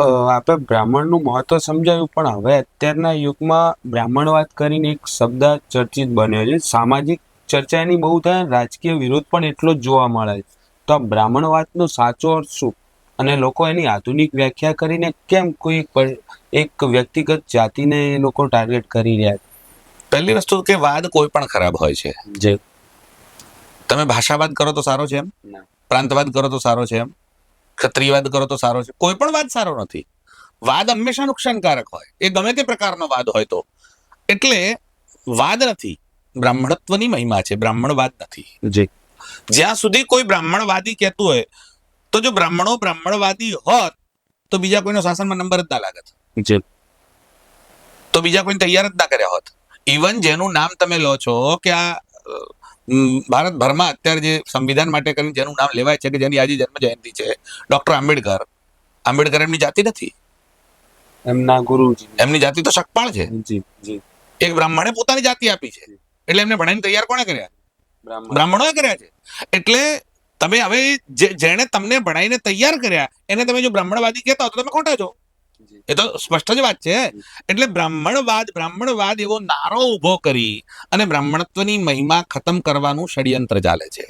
આપણે બ્રાહ્મણનું મહત્વ સમજાવ્યું, પણ હવે અત્યારના યુગમાં બ્રાહ્મણવાદ કરીને એક શબ્દ ચર્ચિત બન્યો છે. સામાજિક ચર્ચા એની બહુ થાય, રાજકીય વિરોધ પણ એટલો જ જોવા મળે છે. તો આ બ્રાહ્મણવાદનો સાચો અર્થ શું, અને લોકો એની આધુનિક વ્યાખ્યા કરીને કેમ કોઈ એક વ્યક્તિગત જાતિને એ લોકો ટાર્ગેટ કરી રહ્યા છે? પહેલી વસ્તુ કે વાદ કોઈ પણ ખરાબ હોય છે. જે તમે ભાષાવાદ કરો તો સારો છે એમ, પ્રાંતવાદ કરો તો સારો છે એમ, ક્ષત્રિયવાદ કરો તો સારો છે. કોઈ પણ વાદ સારો નથી. વાદ હંમેશા નુકસાનકારક હોય, એ ગમે તે પ્રકારનો વાદ હોય તો. એટલે વાદ નથી, બ્રાહ્મણત્વની મહિમા છે, બ્રાહ્મણવાદ નથી. જે જ્યાં સુધી કોઈ બ્રાહ્મણવાદી કહેતું હોય, તો જો બ્રાહ્મણો બ્રાહ્મણવાદી હોત તો બીજા કોઈનો શાસનમાં નંબર જ ના લાગત, જે તો બીજા કોઈને તૈયાર જ ના કર્યા હોત. ઇવન જેનું નામ તમે લો છો કે આ ભારતભરમાં અત્યારે જે સંવિધાન માટે કરીને જેનું નામ લેવાય છે, કે જેની આજે જન્મ જયંતિ છે, ડોક્ટર આંબેડકર. આંબેડકર એમની જાતિ નથી, એમના ગુરુજી. એમની જાતિ તો શકપાળ છે. જી જી એક બ્રાહ્મણે પોતાની જાતિ આપી છે, એટલે એમને ભણાઈને તૈયાર કોણે કર્યા? બ્રાહ્મણોએ કર્યા છે. એટલે તમે હવે જેણે તમને ભણાઈને તૈયાર કર્યા એને તમે જો બ્રાહ્મણવાદી કહેતા હો તો તમે ખોટા છો. એ તો સ્પષ્ટ જ વાત છે. એટલે બ્રાહ્મણવાદ એવો નારો ઉભો કરી અને બ્રાહ્મણત્વની મહિમા ખતમ કરવાનું ષડયંત્ર ચાલે છે.